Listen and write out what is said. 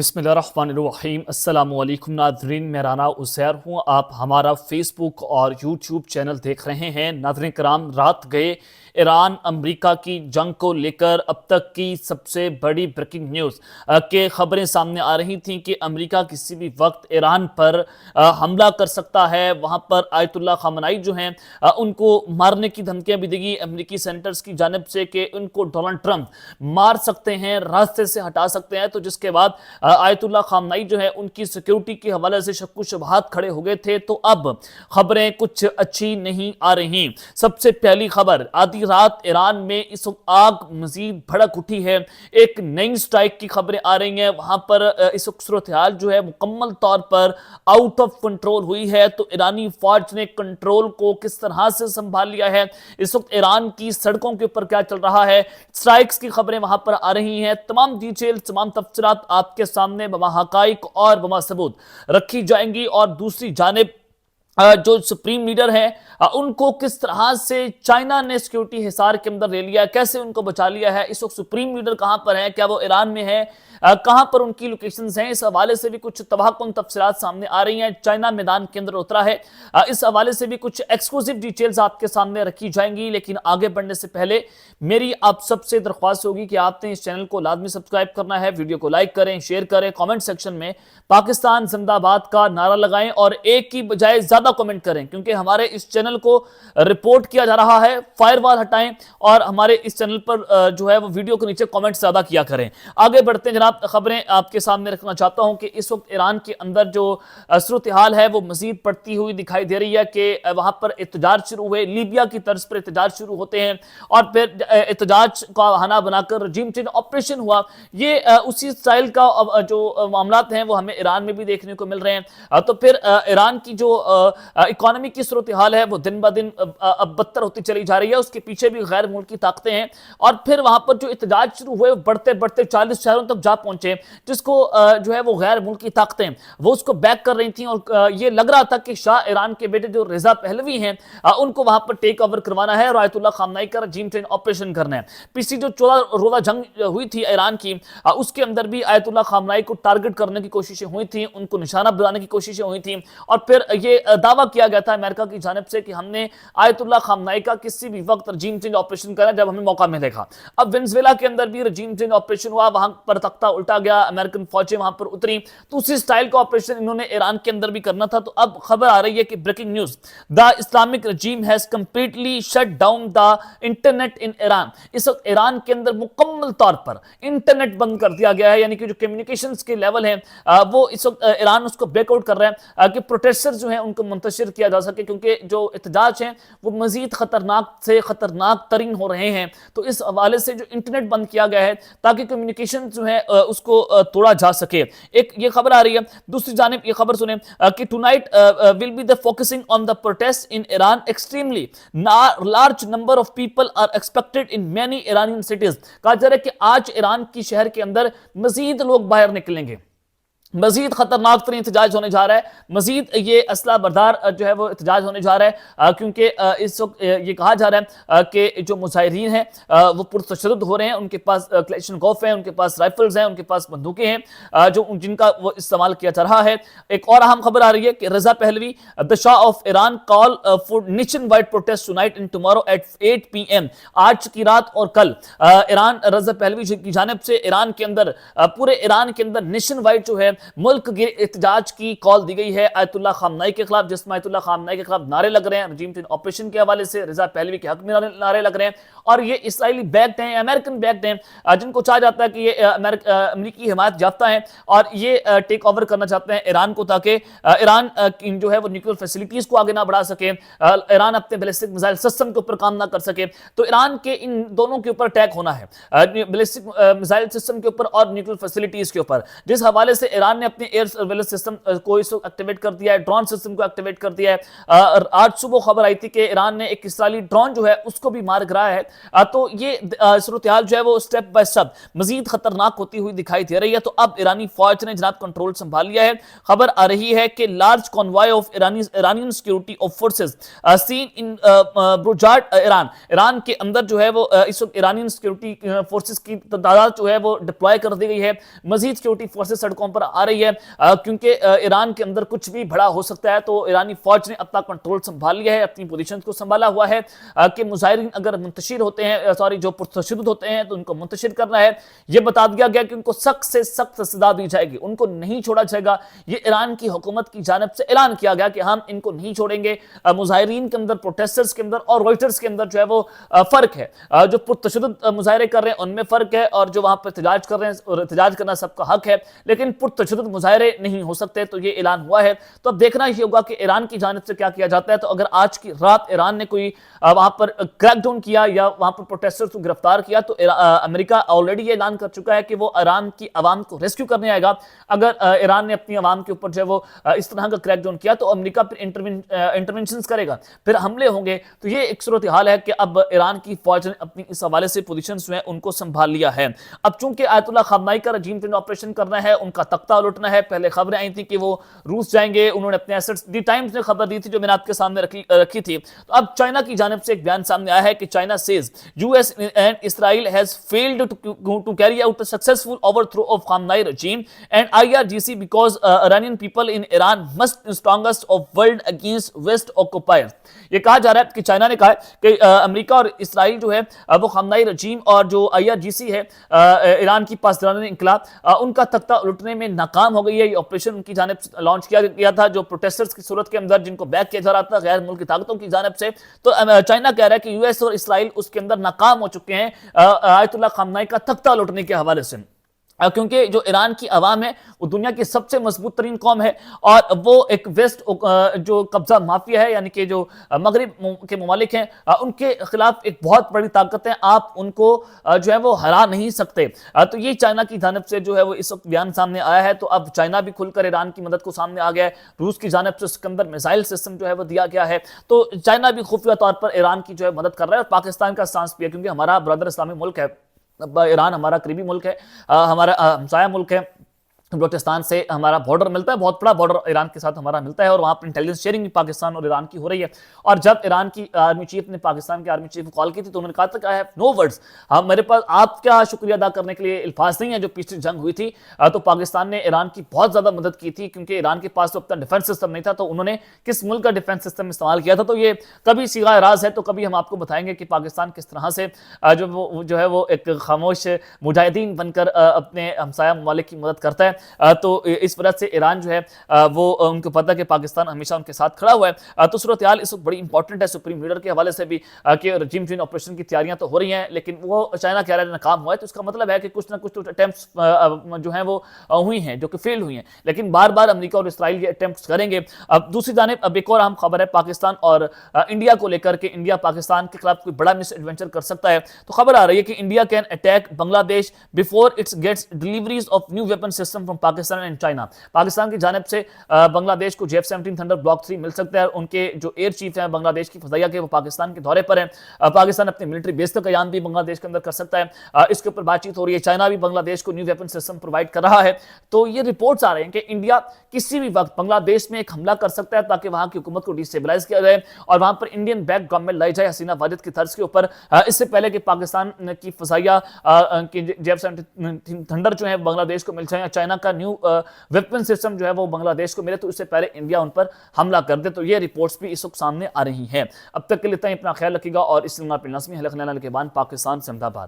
بسم اللہ الرحمن الرحیم۔ السلام علیکم ناظرین، میں رانا عزیر ہوں۔ آپ ہمارا فیس بک اور یوٹیوب چینل دیکھ رہے ہیں۔ ناظرین کرام، رات گئے ایران امریکہ کی جنگ کو لے کر اب تک کی سب سے بڑی بریکنگ نیوز کہ خبریں سامنے آ رہی تھیں کہ امریکہ کسی بھی وقت ایران پر حملہ کر سکتا ہے۔ وہاں پر آیت اللہ خامنائی جو ہیں ان کو مارنے کی دھمکیاں بھی دی گئی امریکی سینیٹرز کی جانب سے کہ ان کو ڈونلڈ ٹرمپ مار سکتے ہیں، راستے سے ہٹا سکتے ہیں۔ تو جس کے بعد آیت اللہ خامنائی جو ہے ان کی سیکیورٹی کے حوالے سے شک و شبہات کھڑے ہو گئے تھے۔ تو اب خبریں کچھ اچھی نہیں آ رہی۔ سب سے پہلی خبر، آدھی رات ایران میں اس وقت آگ مزید بھڑک اٹھی ہے۔ ایک نئی سٹرائک کی خبریں آ رہی ہیں۔ وہاں پر اس وقت صورتحال جو ہے مکمل طور پر آؤٹ آف کنٹرول ہوئی ہے۔ تو ایرانی فوج نے کنٹرول کو کس طرح سے سنبھال لیا ہے، اس وقت ایران کی سڑکوں کے اوپر کیا چل رہا ہے، سٹرائکس کی خبریں وہاں پر آ رہی ہیں۔ تمام ڈیٹیل، تمام تفصیلات آپ کے سامنے بما حقائق اور بما ثبوت رکھی جائیں گی۔ اور دوسری جانب جو سپریم لیڈر ہیں ان کو کس طرح سے چائنا نے سیکیورٹی حصار کے اندر لے لیا، کیسے ان کو بچا لیا ہے، اس وقت سپریم لیڈر کہاں پر ہیں، کیا وہ ایران میں ہے، کہاں پر ان کی لوکیشنز ہیں، اس حوالے سے بھی کچھ تباہ-کن تفصیلات سامنے آ رہی ہیں۔ چائنا میدان کے اندر اترا ہے، اس حوالے سے بھی کچھ ایکسکلوسیو ڈیٹیلز آپ کے سامنے رکھی جائیں گی۔ لیکن آگے بڑھنے سے پہلے میری آپ سب سے درخواست ہوگی کہ آپ نے اس چینل کو لازمی سبسکرائب کرنا ہے، ویڈیو کو لائک کریں، شیئر کریں، کامنٹ سیکشن میں پاکستان زندہ باد کا نعرہ لگائیں اور ایک کی بجائے زیادہ کامنٹ کریں، کیونکہ ہمارے اس چینل کو رپورٹ کیا جا رہا ہے۔ فائر وال ہٹائیں اور ہمارے اس چینل پر جو ہے وہ ویڈیو کے نیچے کامنٹ زیادہ کیا کریں۔ آگے بڑھتے ہیں جناب، خبریں آپ کے سامنے رکھنا چاہتا ہوں کہ اس وقت ایران کے اندر جو صورتحال ہے وہ مزید بڑھتی ہوئی دکھائی دے رہی ہے کہ وہاں پر احتجاج شروع ہوئے، لیبیا کی طرز پر احتجاج شروع ہوتے ہیں اور پھر احتجاج کا بہانہ بنا کر رجیم چینج آپریشن ہوا۔ یہ اسی سٹائل کا جو معاملات ہیں وہ ہمیں ایران میں بھی دیکھنے کو مل رہے ہیں۔ تو پھر ایران کی جو اکانومی کی صورتحال ہے وہ دن بہ دن اب بدتر ہوتی چلی جا رہی ہے، اس کے پیچھے بھی غیر ملکی طاقتیں ہیں۔ اور پھر وہاں پر جو احتجاج شروع ہوئے بڑھتے بڑھتے 40 شہروں تک جا پہنچے، جس کو جو ہے وہ غیر ملکی طاقتیں وہ اس کو بیک کر رہی تھیں اور یہ لگ رہا تھا کہ شاہ ایران کے بیٹے جو رضا پہلوی ہیں ان کو وہاں پر ٹیک اوور کروانا ہے اور آیت اللہ خامنائی کا رجیم چینج آپریشن کرنا ہے۔ پچھلی جو 14 روزہ جنگ ہوئی تھی ایران کی، اس کے اندر بھی آیت اللہ خامنائی کو ٹارگٹ کرنے کی کوششیں ہوئی تھیں، ان کو نشانہ بنانے کی کوششیں ہوئی تھیں اور پھر یہ دعویٰ کیا گیا تھا امریکہ کی جانب سے کہ ہم نے آیت اللہ خامنائی کا کسی بھی وقت رجیم چینج آپریشن کرنا جب ہمیں موقع ملے گا۔ اب وینزویلا کے اندر بھی رجیم چینج آپریشن ہوا، وہاں پر تختہ الٹا گیا، امریکن فوجیں وہاں پر اتری، تو اسی سٹائل کا آپریشن انہوں نے ایران کے اندر بھی کرنا تھا۔ تو اب خبر آ رہی ہے کہ breaking news, the Islamic regime has completely shut down the internet in Iran. اس وقت ایران کے اندر مکمل طور پر انٹرنیٹ بند کر دیا گیا ہے، یعنی کہ جو کمیونیکیشنز کے لیول ہیں وہ اس وقت ایران اس کو بیک آؤٹ کر رہا ہے کہ پروٹیسٹر جو ہیں ان کو منتشر کیا جا سکے، کیونکہ جو احتجاج ہیں وہ مزید خطرناک سے خطرناک ترین ہو رہے ہیں۔ تو اس حوالے سے جو انٹرنیٹ بند کیا گیا ہے تاکہ کمیونیکیشن جو ہے اس کو توڑا جا سکے۔ ایک یہ خبر آ رہی ہے، دوسری جانب یہ خبر سنیں کہ tonight will be the focusing on the protests in Iran extremely large number of people are expected in many Iranian cities۔ کہا جا رہا ہے کہ آج ایران کی شہر کے اندر مزید لوگ باہر نکلیں گے، مزید خطرناک ترین احتجاج ہونے جا رہا ہے، مزید یہ اسلحہ بردار جو ہے وہ احتجاج ہونے جا رہا ہے، کیونکہ اس وقت یہ کہا جا رہا ہے کہ جو مظاہرین ہیں وہ پرتشدد ہو رہے ہیں، ان کے پاس کلیشنکوف ہیں، ان کے پاس رائفلز ہیں، ان کے پاس بندوقیں ہیں جو جن کا وہ استعمال کیا جا رہا ہے۔ ایک اور اہم خبر آ رہی ہے کہ رضا Pahlavi, the Shah of Iran call for nationwide protest tonight and tomorrow at 8 PM۔ آج کی رات اور کل ایران رضا پہلوی کی جانب سے ایران کے اندر پورے ایران کے اندر نیشن وائڈ جو ہے ملک گیر احتجاج کی کال دی گئی ہے آیت اللہ خامنائی کے خلاف، جس میں آیت اللہ خامنائی کے خلاف نعرے لگ رہے ہیں، رجیم چینج آپریشن کے حوالے سے رضا پہلوی کے حق میں نعرے لگ رہے ہیں، اور یہ اسرائیلی بیکڈ ہیں، امریکن بیکڈ ہیں، جن کو چاہا جاتا ہے کہ یہ امریکی حمایت یافتہ ہیں اور یہ ٹیک اوور کرنا چاہتے ہیں ایران کو، تاکہ ایران جو ہے وہ نیوکلیئر فیسلٹیز کو آگے نہ بڑھا سکے، ایران اپنے بیلسٹک میزائل سسٹم کے اوپر کام نہ کر سکے۔ تو ایران کے ان دونوں کے اوپر اٹیک ہونا ہے، بیلسٹک میزائل سسٹم کے اوپر اور نیوکلیئر فیسلٹیز کے اوپر، جس حوالے سے ایران ایران نے اپنے ایئر سرویلنس سسٹم کو اس وقت ایکٹیویٹ کر دیا ہے, ڈرون سسٹم کو ایکٹیویٹ کر دیا ہے. آج صبح خبر آئی تھی کہ ایران نے ایک اسرائیلی ڈرون جو ہے اس کو بھی مار گرایا ہے. تو یہ صورتحال جو ہے وہ اسٹیپ بائی اسٹیپ مزید خطرناک ہوتی ہوئی دکھائی دے رہی ہے. تو اب ایرانی فوج نے جناب کنٹرول سنبھال لیا ہے. خبر آ رہی ہے کہ large convoy of Iranian security of forces seen in Borujerd Iran کے اندر جو ہے وہ اس وقت ایرانین سیکورٹی فورسز کی تعداد جو ہے وہ ڈپلوائے کر دی گئی ہے. مزید سیکورٹی فورسز سڑکوں پر آ رہی ہے کیونکہ ایران کے اندر کچھ بھی بڑا ہو سکتا ہے. تو ایرانی فوج نے اپنا کنٹرول سنبھال لیا ہے, اپنی پوزیشن کو سنبھالا ہوا ہے کہ مظاہرین اگر منتشر ہوتے ہیں جو پرتشدد ہوتے ہیں تو ان کو منتشر کرنا ہے. یہ بتا دیا گیا کہ ان کو سخت سے سخت سزا دی جائے گی, ان کو نہیں چھوڑا جائے گا. یہ ایران کی حکومت کی جانب سے اعلان کیا گیا کہ ہم ان کو نہیں چھوڑیں گے. مظاہرین کے اندر, پروٹیسٹرز کے اندر اور رائٹرز کے اندر جو ہے وہ فرق ہے. جو پرتشدد مظاہرے کر رہے ہیں ان میں فرق ہے, اور جو وہاں پر احتجاج کر رہے ہیں, اور احتجاج کرنا سب کا حق ہے, لیکن پرتشدد مظاہرے نہیں ہو سکتے. تو یہ اعلان ہوا ہے. تو اب دیکھنا یہ ہوگا کہ ایران کی جانب سے کیا کیا جاتا ہے. تو اگر آج کی رات ایران نے کوئی وہاں پر کریک ڈاؤن کیا یا وہاں پر پروٹیسٹرز کو گرفتار کیا, تو امریکہ آلریڈی یہ اعلان کر چکا ہے کہ وہ ایران کی عوام کو ریسکیو کرنے آئے گا. اگر ایران نے اپنی عوام کے اوپر جو ہے وہ اس طرح کا کریک ڈاؤن کیا تو امریکہ پھر انٹرونشنز کرے گا, پھر حملے ہوں گے. تو یہ ایک صورتحال ہے کہ اب ایران کی فوج نے اپنی اس حوالے سے پوزیشنز جو ہیں ان کو سنبھال لیا ہے. اب چونکہ آیت اللہ خامنائی کا رجیم چینج آپریشن کرنا ہے, ان کا تختہ الٹنا ہے. پہلے خبریں آئی تھیں کہ وہ روس جائیں گے, انہوں نے اپنے ایسٹس, دی ٹائمز نے خبر دی تھی جو میں نے آپ کے سامنے رکھی تھی. تو اب چائنا کی جانب سے ایک بیان سامنے آیا ہے کہ China says US and Israel has failed to carry out a successful overthrow of Khamenei regime and IRGC because Iranian people in Iran must be strongest of world against West occupiers. یہ کہا جا رہا ہے کہ China نے کہا ہے کہ امریکہ اور اسرائیل جو ہے وہ خامنائی رجیم اور جو IRGC ہے ایران کی پاسداران انقلاب, ان کا تختہ الٹنے میں ناکام ہو گئی ہے. یہ آپریشن ان کی جانب سے لانچ کیا گیا تھا جو پروٹیسٹرز کی صورت کے اندر جن کو بیک کیا جا رہا تھا غیر ملکی طاقتوں کی جانب سے. تو چائنا کہہ رہا ہے کہ US اور اسرائیل اس کے اندر ناکام ہو چکے ہیں آیت اللہ خامنائی کا تختہ لوٹنے کے حوالے سے, کیونکہ جو ایران کی عوام ہے وہ دنیا کی سب سے مضبوط ترین قوم ہے, اور وہ ایک ویسٹ جو قبضہ مافیا ہے, یعنی کہ جو مغرب کے ممالک ہیں, ان کے خلاف ایک بہت بڑی طاقت ہے. آپ ان کو جو ہے وہ ہرا نہیں سکتے. تو یہ چائنا کی جانب سے جو ہے وہ اس وقت بیان سامنے آیا ہے. تو اب چائنا بھی کھل کر ایران کی مدد کو سامنے آ گیا ہے. روس کی جانب سے اسکندر میزائل سسٹم جو ہے وہ دیا گیا ہے. تو چائنا بھی خفیہ طور پر ایران کی جو ہے مدد کر رہا ہے, اور پاکستان کا سانس بھی ہے کیونکہ ہمارا برادر اسلامی ملک ہے. ایران ہمارا قریبی ملک ہے, ہمارا ہمسایہ ملک ہے. بلوچستان سے ہمارا بارڈر ملتا ہے, بہت بڑا بارڈر ایران کے ساتھ ہمارا ملتا ہے, اور وہاں پر انٹیلیجنس شیئرنگ بھی پاکستان اور ایران کی ہو رہی ہے. اور جب ایران کی آرمی چیف نے پاکستان کے آرمی چیف کو کال کی تھی تو انہوں نے کہا تھا کہ I have no words, میرے پاس آپ کا شکریہ ادا کرنے کے لیے الفاظ نہیں ہے. جو پچھلی جنگ ہوئی تھی تو پاکستان نے ایران کی بہت زیادہ مدد کی تھی, کیونکہ ایران کے پاس تو اپنا ڈیفنس سسٹم نہیں تھا. تو انہوں نے کس ملک کا ڈیفنس سسٹم استعمال کیا تھا, تو یہ کبھی صیغہ راز ہے, تو کبھی ہم آپ کو بتائیں گے کہ پاکستان کس طرح سے جو ہے وہ ایک خاموش مجاہدین بن کر اپنے ہمسایہ ممالک کی مدد کرتا ہے. تو اس وجہ سے ایران جو ہے وہ ان کو پتہ ہے کہ پاکستان ہمیشہ ان کے ساتھ کھڑا ہوا ہے. تو صورتحال اس وقت بڑی امپورٹنٹ ہے سپریم لیڈر کے حوالے سے بھی کہ رجیم چینج آپریشن کی تیاریاں تو ہو رہی ہیں, لیکن وہ چائنا کہہ رہا ہے ناکام ہوا ہے. تو اس کا مطلب ہے کہ کچھ نہ کچھ تو اٹیمپٹس جو ہیں وہ ہوئی ہیں جو کہ فیل ہوئی ہیں, لیکن بار بار امریکہ اور اسرائیل یہ اٹیمپٹس کریں گے. اب دوسری جانب اب ایک اور اہم خبر ہے پاکستان اور انڈیا کو لے کر کے, انڈیا پاکستان کے خلاف کوئی بڑا مس ایڈونچر کر سکتا ہے. تو خبر آ رہی ہے کہ India can attack Bangladesh before it's gets deliveries of new weapon system from Pakistan and China. Pakistan کی جانب سے بنگلہ دیش کو JF-17 تھنڈر بلاک 3 مل سکتا ہے. ان کے جو ایئر چیف ہیں بنگلہ دیش کی فضائیہ کے, وہ پاکستان کے دورے پر ہیں. پاکستان اپنے ملٹری بیس کا قیام بھی بنگلہ دیش کے اندر کر سکتا ہے. اس کے اوپر بات چیت ہو رہی ہے. چائنا بھی بنگلہ دیش کو نیو ویپن سسٹم پرووائڈ کر رہا ہے. تو یہ رپورٹس آ رہے ہیں کہ انڈیا کسی بھی وقت بنگلہ دیش میں ایک حملہ کر سکتا ہے تاکہ وہاں کی حکومت کو ڈیسٹیبلائز کیا جائے اور وہاں پر انڈین بیک گورنمنٹ لائی جائے حسینہ واجد کی طرز کے اوپر. اس سے پہلے کہ پاکستان کی فضائیہ کی JF-17 تھنڈر جو ہے بنگلہ دیش کو مل جائے, چائنا کا نیو ویپن سسٹم جو ہے وہ بنگلہ دیش کو ملے, تو اس سے پہلے انڈیا ان پر حملہ کر دے. تو یہ رپورٹس بھی اس وقت سامنے آ رہی ہیں. اب تک کے لیے اتنا ہی, اپنا خیال رکھیے گا, اور اس لئے اپنے لازمی حلق نینا کے بعد پاکستان سے احمد آباد.